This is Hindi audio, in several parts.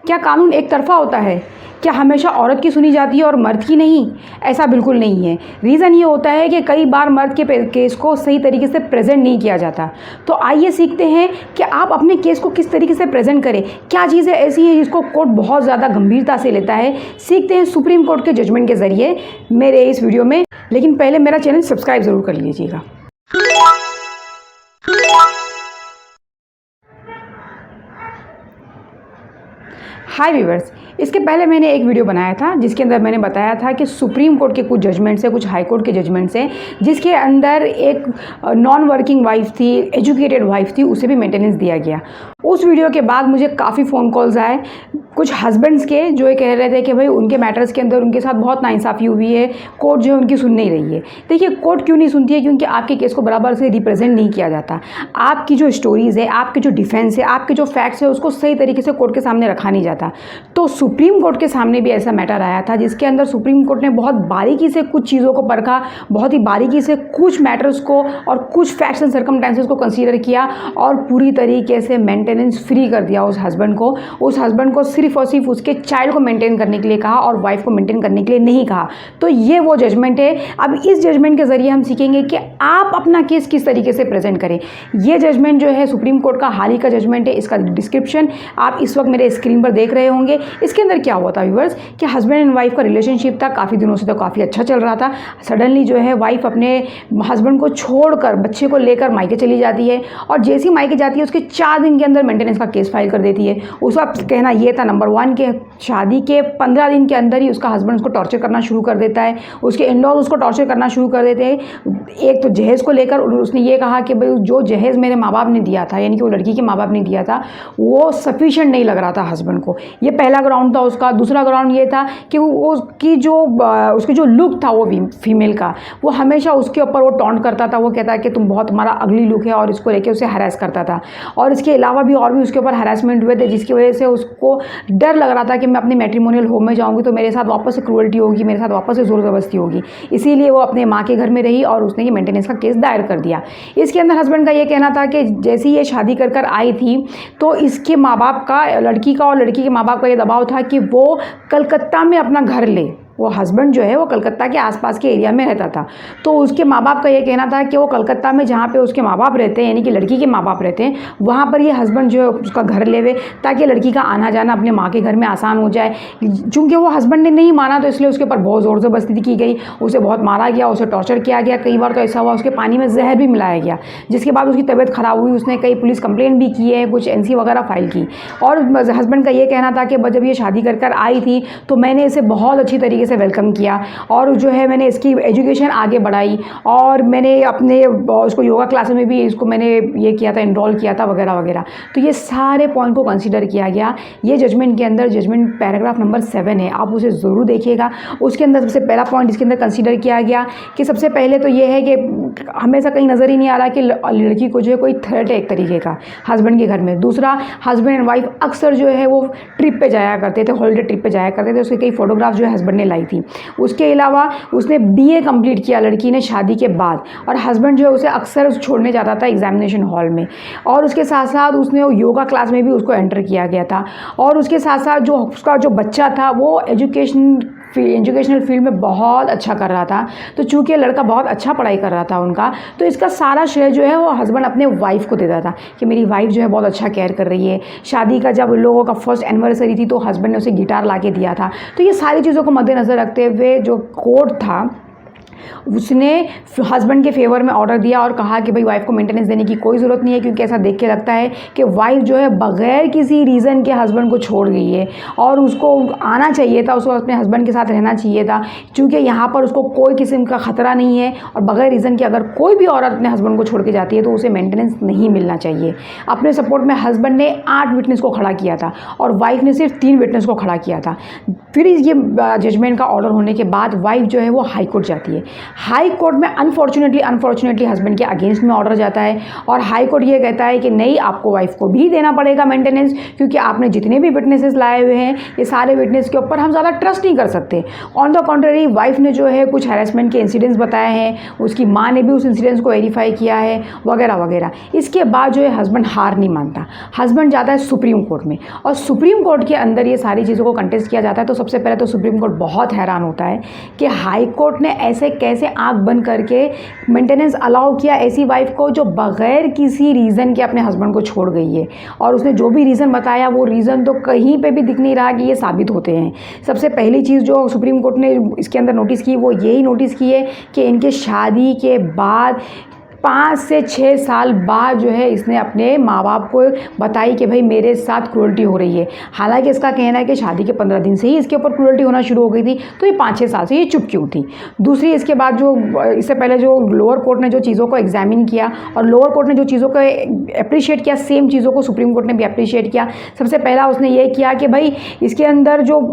क्या कानून एक तरफा होता है? क्या हमेशा औरत की सुनी जाती है और मर्द की नहीं? ऐसा बिल्कुल नहीं है। रीज़न ये होता है कि कई बार मर्द के केस को सही तरीके से प्रेजेंट नहीं किया जाता। तो आइए सीखते हैं कि आप अपने केस को किस तरीके से प्रेजेंट करें। क्या चीज़ें ऐसी हैं जिसको कोर्ट बहुत ज़्यादा गंभीरता से लेता है? सीखते हैं सुप्रीम कोर्ट के जजमेंट के ज़रिए मेरे इस वीडियो में। लेकिन पहले मेरा चैनल सब्सक्राइब ज़रूर कर लीजिएगा। हाय व्यूअर्स, इसके पहले मैंने एक वीडियो बनाया था जिसके अंदर मैंने बताया था कि सुप्रीम कोर्ट के कुछ जजमेंट्स हैं, कुछ हाई कोर्ट के जजमेंट्स हैं, जिसके अंदर एक नॉन वर्किंग वाइफ थी, एजुकेटेड वाइफ थी, उसे भी मेंटेनेंस दिया गया। उस वीडियो के बाद मुझे काफ़ी फ़ोन कॉल्स आए कुछ हस्बैंड्स के, जो ये कह रहे थे कि भाई उनके मैटर्स के अंदर उनके साथ बहुत नाइंसाफ़ी हुई है, कोर्ट जो है उनकी सुन नहीं रही है। देखिए, कोर्ट क्यों नहीं सुनती है? क्योंकि आपके केस को बराबर से रिप्रेजेंट नहीं किया जाता। आपकी जो स्टोरीज़ है, आपके जो डिफेंस है, आपके जो फैक्ट्स है, उसको सही तरीके से कोर्ट के सामने रखा नहीं जाता। तो सुप्रीम कोर्ट के सामने भी ऐसा मैटर आया था जिसके अंदर सुप्रीम कोर्ट ने बहुत बारीकी से कुछ चीज़ों को परखा, बहुत ही बारीकी से कुछ मैटर्स को और कुछ फैक्ट्स एंड सर्कमस्टेंसेस को कंसीडर किया और पूरी तरीके से मेंटेनेंस फ्री कर दिया उस हस्बैंड को। उस हस्बैंड को सिर्फ और सिर्फ उसके चाइल्ड को मेंटेन करने के लिए कहा और वाइफ को मेंटेन करने के लिए नहीं कहा। तो ये वो जजमेंट है। अब इस जजमेंट के ज़रिए हम सीखेंगे कि आप अपना केस किस तरीके से प्रेजेंट करें। ये जजमेंट जो है सुप्रीम कोर्ट का हाल ही का जजमेंट है। इसका डिस्क्रिप्शन आप इस वक्त मेरे स्क्रीन पर देख रहे होंगे। इसके अंदर क्या हुआ था व्यूअर्स कि हस्बैंड एंड वाइफ का रिलेशनशिप था, काफ़ी दिनों से तो काफ़ी अच्छा चल रहा था। सडनली जो है वाइफ अपने हस्बैंड को छोड़कर बच्चे को लेकर मायके चली जाती है और जैसी मायके जाती है उसके 4 दिन के अंदर मेंटेनेंस का केस फाइल कर देती है। उसका कहना यह था नंबर 1 कि शादी के 15 दिन के अंदर ही उसका हस्बैंड उसको टॉर्चर करना शुरू कर देता है, उसके इन-लॉज उसको टॉर्चर करना शुरू कर देते हैं। एक तो जहेज़ को लेकर उसने ये कहा कि भाई जो जहेज़ मेरे माँ बाप ने दिया था, यानी कि वो लड़की के माँ बाप ने दिया था, वो सफिशिएंट नहीं लग रहा था हस्बैंड को। ये पहला ग्राउंड था उसका। दूसरा ग्राउंड ये था कि उसकी जो लुक था वो फीमेल का, वो हमेशा उसके ऊपर वो टॉन्ट करता था। वो कहता है कि तुम बहुत तुम्हारा अगली लुक है और इसको लेके उसे हरास करता था। और इसके अलावा भी और भी उसके ऊपर हरासमेंट हुए थे जिसकी वजह से उसको डर लग रहा था कि मैं अपने मैट्रिमोनियल होम में जाऊंगी तो मेरे साथ वापस से क्रूअल्टी होगी, मेरे साथ वापस से ज़ोर ज़बरदस्ती होगी। इसीलिए वो अपने माँ के घर में रही और उसने ये मेंटेनेंस का केस दायर कर दिया। इसके अंदर हस्बैंड का ये कहना था कि जैसे ही ये शादी कर आई थी तो इसके माँ बाप का, लड़की का और लड़की के माँ बाप का ये दबाव था कि वो कलकत्ता में अपना घर ले। वो हस्बैंड जो है वो कलकत्ता के आसपास के एरिया में रहता था। तो उसके माँ बाप का ये कहना था कि वो कलकत्ता में जहाँ पे उसके माँ बाप रहते हैं, यानी कि लड़की के माँ बाप रहते हैं, वहाँ पर ये हस्बैंड जो है उसका घर लेवे ताकि लड़की का आना जाना अपने माँ के घर में आसान हो जाए। चूँकि वो हस्बैंड ने नहीं माना तो इसलिए उसके ऊपर बहुत ज़ोर ज़बरदस्ती की गई, उसे बहुत मारा गया, उसे टॉर्चर किया गया। कई बार तो ऐसा हुआ उसके पानी में जहर भी मिलाया गया, जिसके बाद उसकी तबीयत ख़राब हुई। उसने कई पुलिस कंप्लेंट भी की है, कुछ NC वगैरह फाइल की। और हस्बैंड का ये कहना था कि जब ये शादी कर आई थी तो मैंने इसे बहुत अच्छी तरीके से वेलकम किया और जो है मैंने इसकी एजुकेशन आगे बढ़ाई और मैंने अपने उसको योगा क्लास में भी इसको मैंने ये किया था, इनरोल किया था वगैरह वगैरह। तो ये सारे पॉइंट को कंसीडर किया गया ये जजमेंट के अंदर। जजमेंट पैराग्राफ नंबर 7 है, आप उसे ज़रूर देखिएगा। उसके अंदर सबसे पहला पॉइंट इसके अंदर कंसीडर किया गया कि सबसे पहले तो ये है कि हमेशा कहीं नज़र ही नहीं आ रहा कि लड़की को जो है कोई थ्रेट है एक तरीके का हस्बैंड के घर में। दूसरा, हस्बैंड एंड वाइफ अक्सर जो है वो ट्रिप पे जाया करते थे, हॉलीडे ट्रिप पे जाया करते थे। उसके कई फोटोग्राफ जो है हस्बैंड ने लाई थी। उसके अलावा उसने BA कंप्लीट किया लड़की ने शादी के बाद और हस्बैंड जो है उसे अक्सर छोड़ने जाता था एग्जामिनेशन हॉल में। और उसके साथ साथ उसने योगा क्लास में भी उसको एंटर किया गया था। और उसके साथ साथ जो उसका जो बच्चा था वो एजुकेशनल फील्ड में बहुत अच्छा कर रहा था। तो चूँकि लड़का बहुत अच्छा पढ़ाई कर रहा था उनका, तो इसका सारा श्रेय जो है वो हस्बैंड अपने वाइफ को देता था कि मेरी वाइफ जो है बहुत अच्छा केयर कर रही है। शादी का जब लोगों का फर्स्ट एनिवर्सरी थी तो हस्बैंड ने उसे गिटार ला के दिया था। तो ये सारी चीज़ों को मद्देनज़र रखते हुए जो कोर्ट था उसने हस्बैंड के फेवर में ऑर्डर दिया और कहा कि भाई वाइफ को मेंटेनेंस देने की कोई ज़रूरत नहीं है, क्योंकि ऐसा देख के लगता है कि वाइफ जो है बग़ैर किसी रीज़न के हस्बैंड को छोड़ गई है और उसको आना चाहिए था, उसको अपने हस्बैंड के साथ रहना चाहिए था। क्योंकि यहाँ पर उसको कोई किस्म का ख़तरा नहीं है और बग़ैर रीज़न के अगर कोई भी औरत अपने हस्बैंड को छोड़ के जाती है तो उसे मेंटेनेंस नहीं मिलना चाहिए। अपने सपोर्ट में हस्बैंड ने 8 विटनेस को खड़ा किया था और वाइफ ने सिर्फ 3 विटनेस को खड़ा किया था। फिर ये जजमेंट का ऑर्डर होने के बाद वाइफ जो है वो हाई कोर्ट जाती है। हाई कोर्ट में अनफॉर्चुनेटली हस्बैंड के अगेंस्ट में ऑर्डर जाता है और हाई कोर्ट ये कहता है कि नहीं, आपको वाइफ को भी देना पड़ेगा मेंटेनेंस, क्योंकि आपने जितने भी विटनेसेस लाए हुए हैं ये सारे विटनेस के ऊपर हम ज़्यादा ट्रस्ट नहीं कर सकते। ऑन द कॉन्ट्ररी वाइफ ने जो है कुछ हैरेसमेंट के इंसिडेंट्स बताए हैं, उसकी माँ ने भी उस इंसिडेंट्स को वेरीफाई किया है वगैरह वगैरह। इसके बाद जो है हस्बैंड हार नहीं मानता, हस्बैंड जाता है सुप्रीम कोर्ट में और सुप्रीम कोर्ट के अंदर ये सारी चीज़ों को कंटेस्ट किया जाता है। तो सबसे पहले तो सुप्रीम कोर्ट बहुत हैरान होता है कि हाई कोर्ट ने ऐसे कैसे आंख बंद करके मेंटेनेंस अलाउ किया ऐसी वाइफ को जो बगैर किसी रीज़न के अपने हस्बैंड को छोड़ गई है। और उसने जो भी रीज़न बताया वो रीज़न तो कहीं पे भी दिख नहीं रहा कि ये साबित होते हैं। सबसे पहली चीज़ जो सुप्रीम कोर्ट ने इसके अंदर नोटिस की वो यही नोटिस की है कि इनके शादी के बाद 5 से 6 साल बाद जो है इसने अपने माँ बाप को बताई कि भाई मेरे साथ क्रूअल्टी हो रही है। हालांकि इसका कहना है कि शादी के 15 दिन से ही इसके ऊपर क्रूअल्टी होना शुरू हो गई थी, तो ये 5-6 साल से ये चुप क्यों थी। दूसरी, इसके बाद जो इससे पहले जो लोअर कोर्ट ने जो चीज़ों को एग्जामिन किया और लोअर कोर्ट ने जो चीज़ों को अप्रिशिएट किया, सेम चीज़ों को सुप्रीम कोर्ट ने भी अप्रिशिएट किया। सबसे पहला उसने ये किया कि भाई इसके अंदर जो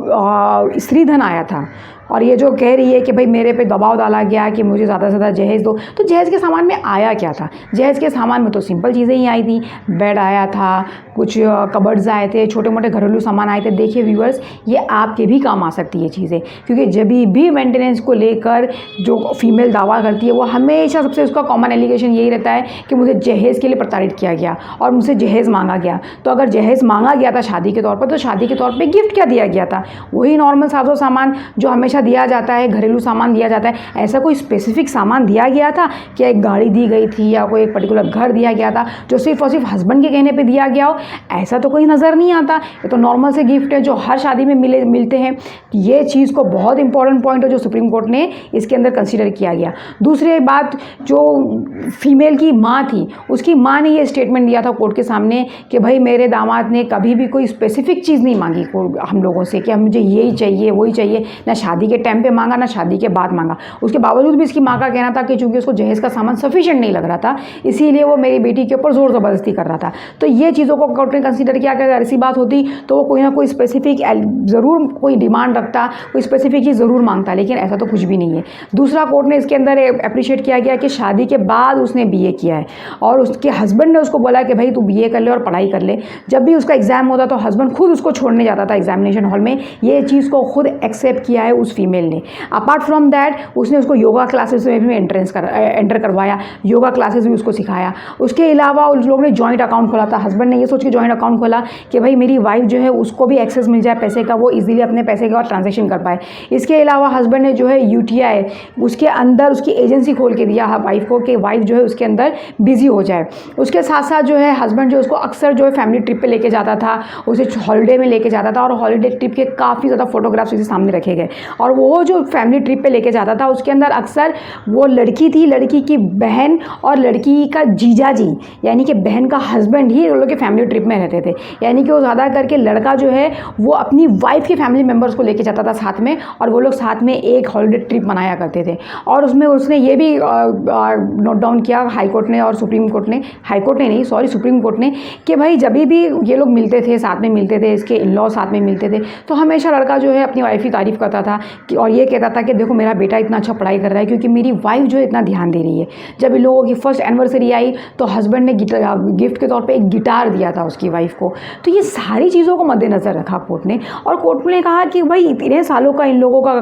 स्त्रीधन आया था और ये जो कह रही है कि भाई मेरे पे दबाव डाला गया कि मुझे ज़्यादा से ज़्यादा जहेज़ दो, तो जहेज़ के सामान में आया क्या था? जहेज़ के सामान में तो सिंपल चीज़ें ही आई थी, बेड आया था, कुछ कबर्ड्स आए थे, छोटे मोटे घरेलू सामान आए थे। देखिए व्यूअर्स, ये आपके भी काम आ सकती है चीज़ें, क्योंकि जब भी मेंटेनेंस को लेकर जो फीमेल दावा करती है वो हमेशा सबसे उसका कॉमन एलिगेशन यही रहता है कि मुझे जहेज़ के लिए प्रताड़ित किया गया और मुझसे जहेज़ मांगा गया। तो अगर जहेज़ मांगा गया था शादी के तौर पर, तो शादी के तौर पर गिफ्ट क्या दिया गया था? वही नॉर्मल साजो सामान जो हमेशा दिया जाता है, घरेलू सामान दिया जाता है। ऐसा कोई स्पेसिफिक सामान दिया गया था क्या? एक गाड़ी दी गई थी या कोई एक पर्टिकुलर घर दिया गया था जो सिर्फ और सिर्फ हस्बैंड के कहने पे दिया गया हो? ऐसा तो कोई नज़र नहीं आता। ये तो नॉर्मल से गिफ्ट है जो हर शादी में मिलते हैं। ये चीज़ को बहुत इंपॉर्टेंट पॉइंट है जो सुप्रीम कोर्ट ने इसके अंदर कंसिडर किया गया। दूसरी बात, जो फीमेल की माँ थी, उसकी माँ ने ये स्टेटमेंट दिया था कोर्ट के सामने कि भाई मेरे दामाद ने कभी भी कोई स्पेसिफिक चीज़ नहीं मांगी हम लोगों से कि मुझे यही चाहिए वही चाहिए, ना शादी के टाइम पे मांगा ना शादी के बाद मांगा। उसके बावजूद भी इसकी माँ का कहना था कि चूंकि उसको जहेज़ का सामान सफिशिएंट नहीं लग रहा था, इसीलिए वो मेरी बेटी के ऊपर ज़ोर ज़बरदस्ती कर रहा था। तो ये चीज़ों को कोर्ट ने कंसीडर किया कि अगर ऐसी बात होती तो वो कोई ना कोई स्पेसिफिक ज़रूर कोई डिमांड रखता, कोई स्पेसिफिक ही ज़रूर मांगता, लेकिन ऐसा तो कुछ भी नहीं है। दूसरा, कोर्ट ने इसके अंदर अप्रिशिएट किया गया कि शादी के बाद उसने BA किया है और उसके हस्बैंड ने उसको बोला कि भाई तू BA कर ले और पढ़ाई कर ले। जब भी उसका एग्ज़ाम होता तो हस्बैंड खुद उसको छोड़ने जाता था एग्जामिनेशन हॉल में। ये चीज़ को खुद एक्सेप्ट किया है उस फीमेल ने। अपार्ट फ्रॉम दैट उसने उसको योगा क्लासेस में भी एंटर करवाया, योगा क्लासेस भी उसको सिखाया। उसके अलावा उस लोग ने जॉइंट अकाउंट खोला था। हस्बैंड ने ये सोच के जॉइंट अकाउंट खोला कि भाई मेरी वाइफ जो है उसको भी एक्सेस मिल जाए पैसे का, वो इजीली अपने पैसे का ट्रांजैक्शन कर पाए। इसके अलावा हस्बैंड ने जो है UTI उसके अंदर उसकी एजेंसी खोल के दिया वाइफ को कि वाइफ जो है उसके अंदर बिजी हो जाए। उसके साथ साथ जो है हस्बैंड जो उसको अक्सर जो है फैमिली ट्रिप पे लेके जाता था, उसे हॉलीडे में लेके जाता था और हॉलीडे ट्रिप के काफ़ी ज़्यादा फोटोग्राफ्स उसे सामने रखे गए। और वो जो फैमिली ट्रिप पे लेके जाता था उसके अंदर अक्सर वो लड़की थी, लड़की की बहन और लड़की का जीजा जी यानी कि बहन का हस्बैंड ही उन लोग के फैमिली ट्रिप में रहते थे। यानी कि वो ज़्यादा करके लड़का जो है वो अपनी वाइफ के फैमिली मेम्बर्स को लेके जाता था साथ में और वो लोग साथ में एक हॉलीडे ट्रिप मनाया करते थे। और उसमें उसने ये भी नोट डाउन किया हाई कोर्ट ने और सुप्रीम कोर्ट ने, हाई कोर्ट ने नहीं सॉरी सुप्रीम कोर्ट ने, कि भाई जब भी ये लोग मिलते थे साथ में मिलते थे, इसके इन लॉ साथ में मिलते थे, तो हमेशा लड़का जो है अपनी वाइफ की तारीफ़ करता था और ये कहता था कि देखो मेरा बेटा इतना अच्छा पढ़ाई कर रहा है क्योंकि मेरी वाइफ जो है इतना ध्यान दे रही है। जब इन लोगों की फर्स्ट एनिवर्सरी आई तो हस्बैंड ने गिफ्ट के तौर पे एक गिटार दिया था उसकी वाइफ को। तो ये सारी चीज़ों को मद्देनज़र रखा कोर्ट ने और कोर्ट ने कहा कि भाई इतने सालों का इन लोगों का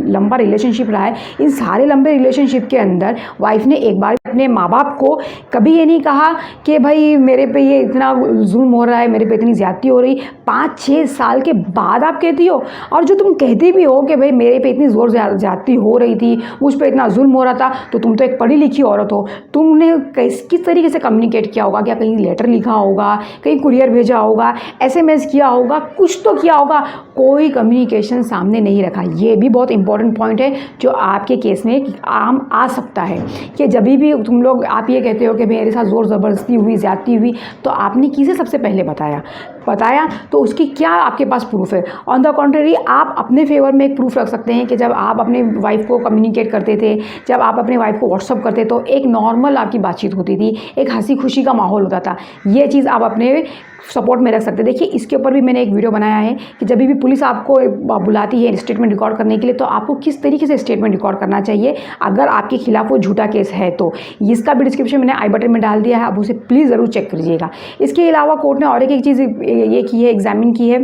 लंबा रिलेशनशिप रहा है, इन सारे लंबे रिलेशनशिप के अंदर वाइफ ने एक बार अपने माँ बाप को कभी ये नहीं कहा कि भाई मेरे पे ये इतना जुल्म हो रहा है, मेरे पे इतनी ज़्यादती हो रही। 5-6 साल के बाद आप कहती हो, और जो तुम कहती भी हो कि भाई मेरे पे इतनी ज़ोर ज़्यादती हो रही थी, मुझ पे इतना जुल्म हो रहा था, तो तुम तो एक पढ़ी लिखी औरत हो, तुमने किस तरीके से कम्युनिकेट किया होगा? क्या कहीं लेटर लिखा होगा, कहीं कुरियर भेजा होगा, SMS किया होगा, कुछ तो किया होगा, कोई कम्युनिकेशन सामने नहीं रखा। ये भी बहुत इंपॉर्टेंट पॉइंट है जो आपके केस में आम आ सकता है कि जब भी तुम लोग आप ये कहते हो कि मेरे साथ ज़ोर ज़बरदस्ती हुई, ज़्यादती हुई, तो आपने किसे सबसे पहले बताया? बताया तो उसकी क्या आपके पास प्रूफ है? ऑन द कॉन्ट्ररी आप अपने फेवर में एक प्रूफ रख सकते हैं कि जब आप अपने वाइफ को कम्युनिकेट करते थे, जब आप अपने वाइफ को व्हाट्सअप करते तो एक नॉर्मल आपकी बातचीत होती थी, एक हंसी खुशी का माहौल होता था। ये चीज़ आप अपने सपोर्ट में रख सकते हैं। देखिए इसके ऊपर भी मैंने एक वीडियो बनाया है कि जब भी पुलिस आपको बुलाती है स्टेटमेंट रिकॉर्ड करने के लिए तो आपको किस तरीके से स्टेटमेंट रिकॉर्ड करना चाहिए अगर आपके खिलाफ वो झूठा केस है तो। इसका भी डिस्क्रिप्शन मैंने आई बटन में डाल दिया है, आप उसे प्लीज़ ज़रूर चेक करिएगा। इसके अलावा कोर्ट ने और एक चीज़ ये की है, एग्जामिन की है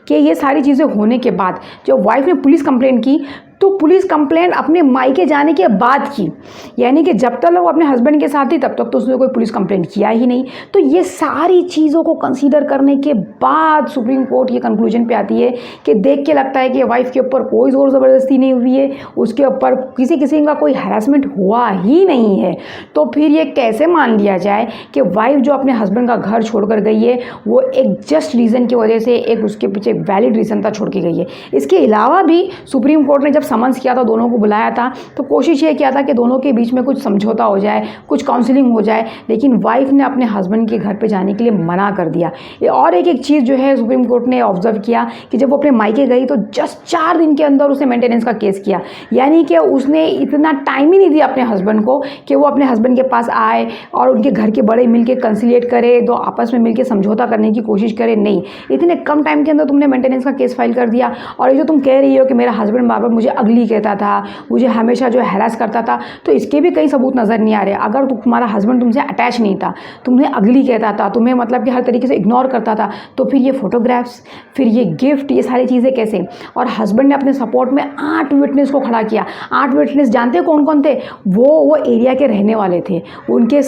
कि ये सारी चीज़ें होने के बाद जब वाइफ ने पुलिस कंप्लेंट की तो पुलिस कंप्लेंट अपने मायके जाने के बाद की, यानी कि जब तक वो अपने हस्बैंड के साथ थी तब तक तो उसने कोई पुलिस कंप्लेंट किया ही नहीं। तो ये सारी चीज़ों को कंसीडर करने के बाद सुप्रीम कोर्ट ये कंक्लूजन पे आती है कि देख के लगता है कि वाइफ के ऊपर कोई ज़ोर ज़बरदस्ती नहीं हुई है, उसके ऊपर किसी किस्म का कोई हैरेसमेंट हुआ ही नहीं है, तो फिर ये कैसे मान लिया जाए कि वाइफ जो अपने हस्बैंड का घर छोड़कर गई है वो एक जस्ट रीज़न की वजह से, एक उसके पीछे वैलिड रीज़न था, छोड़ के गई है। इसके अलावा भी सुप्रीम कोर्ट ने जब समन्स किया था, दोनों को बुलाया था, तो कोशिश ये किया था कि दोनों के बीच में कुछ समझौता हो जाए, कुछ काउंसलिंग हो जाए, लेकिन वाइफ ने अपने हस्बैंड के घर पे जाने के लिए मना कर दिया। और एक चीज़ जो है सुप्रीम कोर्ट ने ऑब्जर्व किया कि जब वो अपने मायके गई तो जस्ट 4 दिन के अंदर उसने मेंटेनेंस का केस किया, यानी कि उसने इतना टाइम ही नहीं दिया अपने हस्बैंड को कि वो अपने हस्बैंड के पास आए और उनके घर के बड़े मिल के कंसिलिएट करे, तो आपस में मिल के समझौता करने की कोशिश करे। नहीं, इतने कम टाइम के अंदर तुमने मेंटेनेंस का केस फाइल कर दिया। और ये जो तुम कह रही हो कि मेरा हस्बैंड बार बार मुझे अगली कहता था, मुझे हमेशा जो हैरास करता था, तो इसके भी कई सबूत नज़र नहीं आ रहे। अगर तुम्हारा हस्बैंड तुमसे अटैच नहीं था, तुम्हें अगली कहता था, तुम्हें मतलब कि हर तरीके से इग्नोर करता था, तो फिर ये फोटोग्राफ्स, फिर ये गिफ्ट, ये सारी चीज़ें कैसे? और हस्बैंड ने अपने सपोर्ट में 8 विटनेस को खड़ा किया। 8 विटनेस जानते कौन कौन थे? वो एरिया के रहने वाले थे, उनके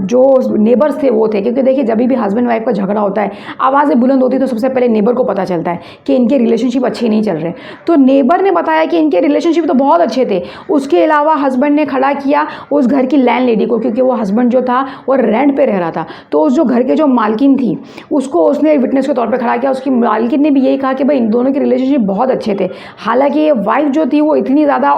जो नेबर्स थे वो थे। क्योंकि देखिए जब भी हस्बैंड वाइफ का झगड़ा होता है, आवाज़ें बुलंद होती है, तो सबसे पहले नेबर को पता चलता है कि इनके रिलेशनशिप अच्छे नहीं चल रहे। तो नेबर ने बताया कि इनके रिलेशनशिप तो बहुत अच्छे थे। उसके अलावा हस्बैंड ने खड़ा किया उस घर की लैंड लेडी को, क्योंकि वो हस्बैंड जो था वो रेंट पे रह रहा था, तो उस जो घर के जो मालकिन थी उसको उसने विटनेस के तौर पे खड़ा किया। उसकी मालकिन ने भी यही कहा कि भाई इन दोनों के रिलेशनशिप बहुत अच्छे थे। हालांकि ये वाइफ जो थी वो इतनी ज़्यादा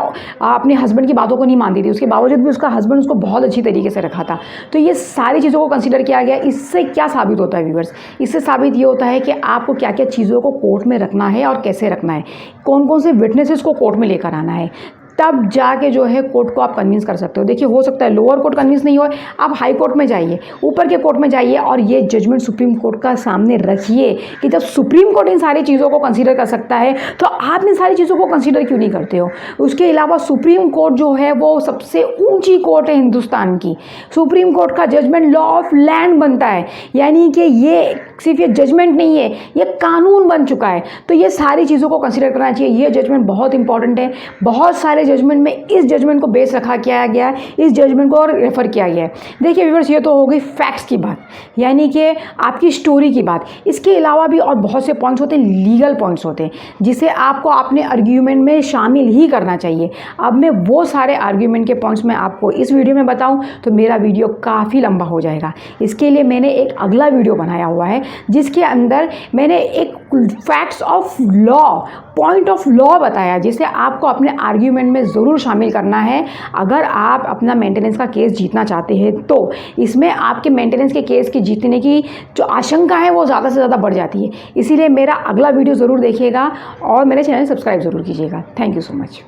अपने हस्बैंड की बातों को नहीं मानती थी, उसके बावजूद भी उसका हस्बैंड उसको बहुत अच्छी तरीके से रखा था। तो ये सारी चीज़ों को कंसिडर किया गया। इससे क्या साबित होता है व्यूअर्स? इससे साबित ये होता है कि आपको क्या क्या चीज़ों को कोर्ट में रखना है और कैसे रखना है, कौन कौन से विटनेसेस को कोर्ट में लेकर आना है, तब जाके जो है कोर्ट को आप कन्विंस कर सकते हो। देखिए हो सकता है लोअर कोर्ट कन्विंस नहीं हो, आप हाई कोर्ट में जाइए, ऊपर के कोर्ट में जाइए और ये जजमेंट सुप्रीम कोर्ट का सामने रखिए कि जब सुप्रीम कोर्ट इन सारी चीज़ों को कंसीडर कर सकता है तो आप इन सारी चीज़ों को कंसीडर क्यों नहीं करते हो? उसके अलावा सुप्रीम कोर्ट जो है वो सबसे ऊंची कोर्ट है हिंदुस्तान की। सुप्रीम कोर्ट का जजमेंट लॉ ऑफ लैंड बनता है, यानी कि ये सिर्फ ये जजमेंट नहीं है, ये कानून बन चुका है। तो ये सारी चीज़ों को कंसीडर करना चाहिए। ये जजमेंट बहुत इंपॉर्टेंट है। बहुत सारे जजमेंट में इस जजमेंट को बेस रखा किया गया है, इस जजमेंट को और रेफर किया गया है। देखिए व्यूअर्स, ये तो हो गई फैक्ट्स की बात, यानी कि आपकी स्टोरी की बात। इसके अलावा भी और बहुत से पॉइंट्स होते हैं, लीगल पॉइंट्स होते हैं, जिसे आपको अपने आर्ग्यूमेंट में शामिल ही करना चाहिए। अब मैं वो सारे आर्ग्यूमेंट के पॉइंट्स में आपको इस वीडियो में बताऊं तो मेरा वीडियो काफ़ी लंबा हो जाएगा। इसके लिए मैंने एक अगला वीडियो बनाया हुआ है जिसके अंदर मैंने एक facts of law, point of law बताया, जिसे आपको अपने आर्ग्यूमेंट में ज़रूर शामिल करना है अगर आप अपना मेंटेनेंस का केस जीतना चाहते हैं। तो इसमें आपके मेंटेनेंस के केस की जीतने की जो आशंका है वो ज़्यादा से ज़्यादा बढ़ जाती है। इसीलिए मेरा अगला वीडियो ज़रूर देखिएगा और मेरे चैनल सब्सक्राइब ज़रूर कीजिएगा। Thank you so much.